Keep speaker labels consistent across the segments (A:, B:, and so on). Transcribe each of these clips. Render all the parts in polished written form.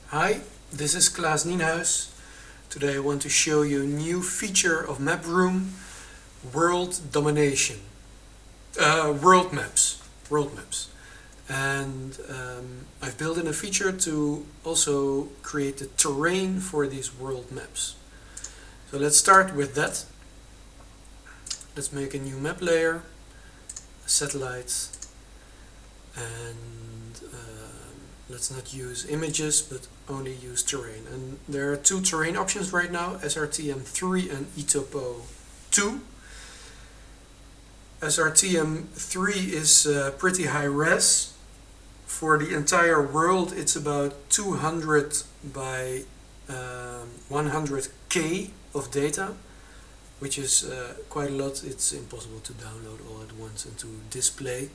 A: Hi, this is Klaas Nienhuis. Today I want to show you a new feature of Maproom, World Domination. World Maps. And I've built in a feature to also create the terrain for these world maps. So let's start with that. Let's make a new map layer, satellites, and let's not use images but only use terrain. And there are two terrain options right now, SRTM3 and eTopo2. SRTM3 is pretty high res. For the entire world it's about 200 by 100k of data, which is quite a lot. It's impossible to download all at once and to display.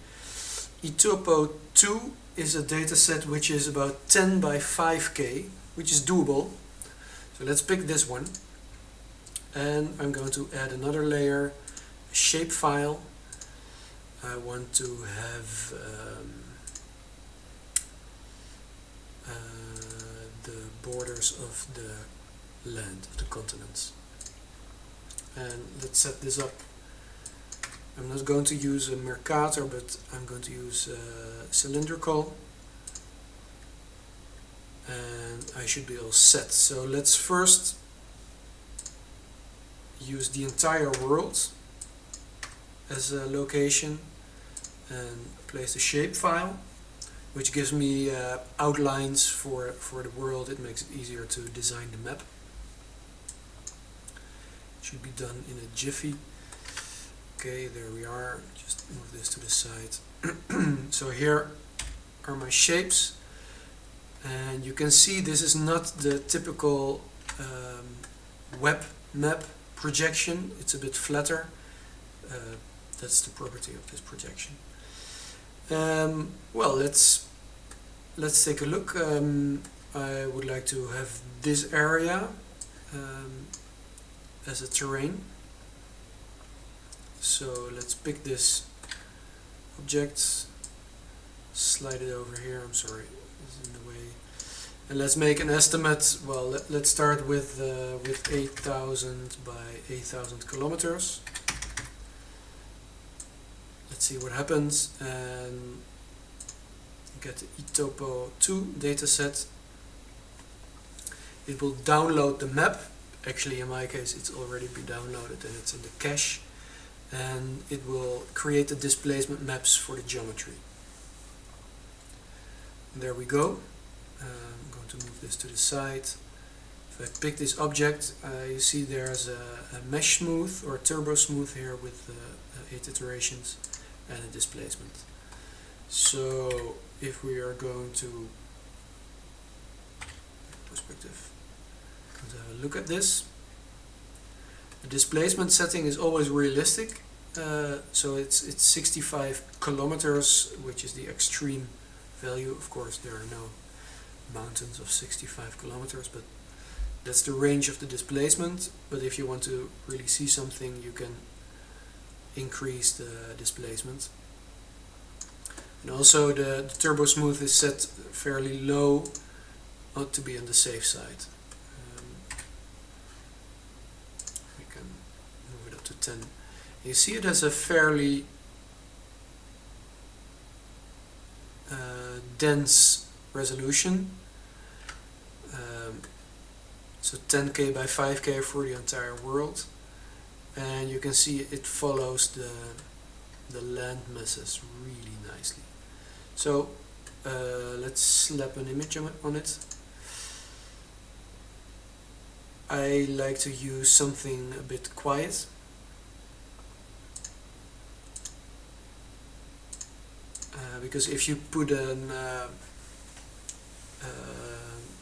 A: eTopo2 is a dataset which is about 10 by 5k, which is doable. So let's pick this one. And I'm going to add another layer, a shapefile. I want to have the borders of the land, of the continents. And let's set this up. I'm not going to use a Mercator, but I'm going to use cylindrical. And I should be all set. So let's first use the entire world as a location and place the shapefile, which gives me outlines for the world. It makes it easier to design the map. It should be done in a jiffy. Okay, there we are. Just move this to the side. So here are my shapes, and you can see this is not the typical web map projection. It's a bit flatter. That's the property of this projection. Well, let's take a look. I would like to have this area as a terrain. So let's pick this object, slide it over here. I'm sorry, this is in the way. And let's make an estimate. Well, let's start with 8,000 by 8,000 kilometers. Let's see what happens, and get the eTopo2 dataset. It will download the map. Actually, in my case, it's already been downloaded and it's in the cache. And it will create the displacement maps for the geometry. And there we go. I'm going to move this to the side. If I pick this object, you see there's a mesh smooth or turbo smooth here with 8 iterations and a displacement. So if we are going to perspective, let's have a look at this. The displacement setting is always realistic, so it's 65 kilometers, which is the extreme value. Of course, there are no mountains of 65 kilometers, but that's the range of the displacement. But if you want to really see something, you can increase the displacement. And also the turbo smooth is set fairly low, ought to be on the safe side. We can move it up to 10. You see it has a fairly dense resolution. So 10K by 5K for the entire world. And you can see it follows the land masses really nicely. So let's slap an image on it. I like to use something a bit quiet. Because if you put a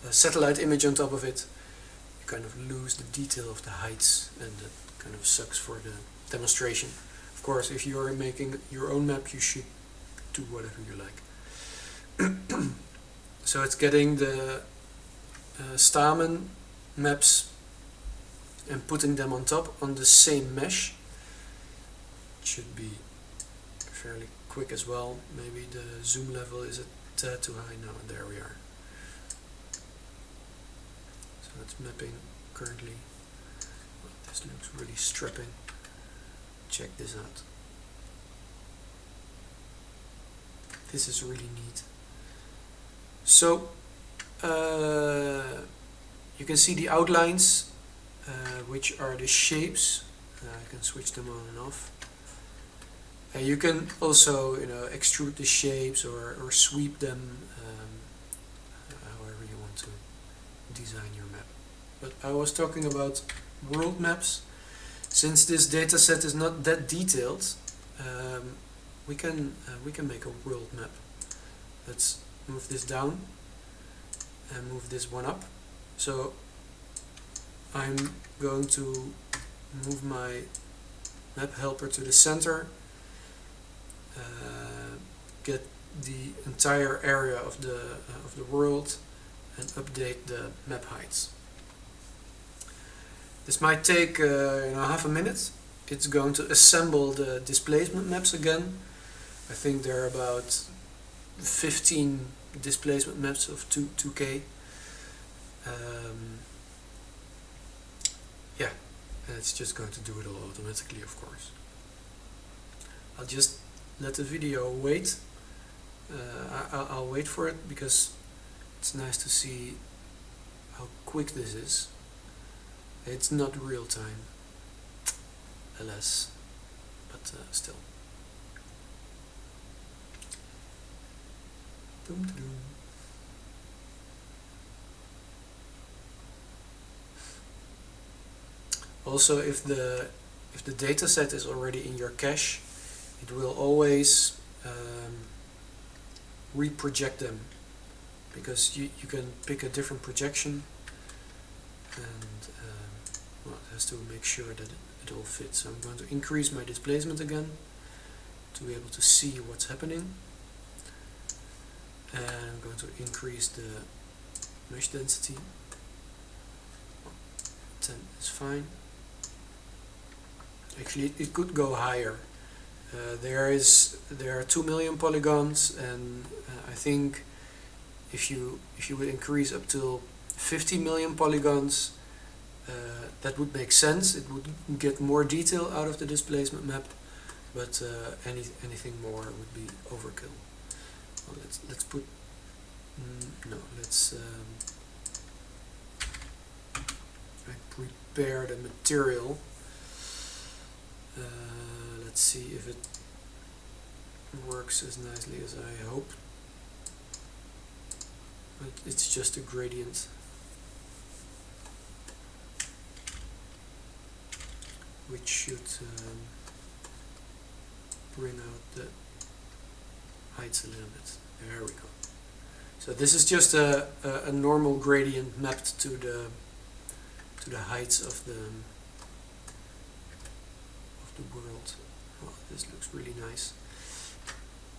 A: satellite image on top of it, you kind of lose the detail of the heights, and that kind of sucks for the demonstration. Of course, if you are making your own map, you should do whatever you like. So it's getting the Stamen maps and putting them on top on the same mesh. It should be fairly quick as well. Maybe the zoom level is a tad too high. No, there we are. it's mapping currently. Well, this looks really strapping. Check this out. This is really neat. So you can see the outlines, which are the shapes. I can switch them on and off. You can also, extrude the shapes or sweep them, however you want to design your map. But I was talking about world maps. Since this data set is not that detailed, we can make a world map. Let's move this down and move this one up. So I'm going to move my map helper to the center, get the entire area of the world, and update the map heights. This might take half a minute. It's going to assemble the displacement maps again. I think there are about 15 displacement maps of 2K. Yeah, and it's just going to do it all automatically, of course. I'll just let the video wait. I'll wait for it because it's nice to see how quick this is. It's not real time, alas, but still. Boom, boom. Also, if the data set is already in your cache, it will always reproject them, because you can pick a different projection, and well, it has to make sure that it all fits. So I'm going to increase my displacement again to be able to see what's happening, and I'm going to increase the mesh density. 10 is fine. Actually, it could go higher. There are 2 million polygons, and I think if you would increase up to 50 million polygons, that would make sense. It would get more detail out of the displacement map, but anything more would be overkill. Well, let's put no. Let's I prepare the material. Let's see if it works as nicely as I hope. But it's just a gradient, which should bring out the heights a little bit. There we go. So this is just a normal gradient mapped to the heights of the world. Oh, this looks really nice.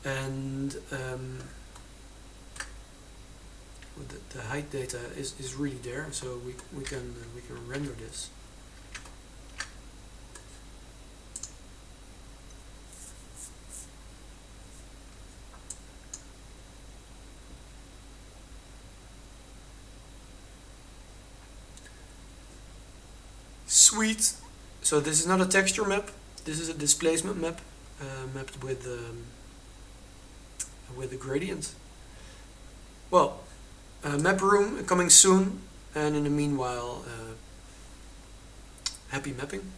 A: And the height data is really there, so we can render this. Sweet. So this is not a texture map. This is a displacement map mapped with a gradient. Well, Maproom coming soon, and in the meanwhile, happy mapping.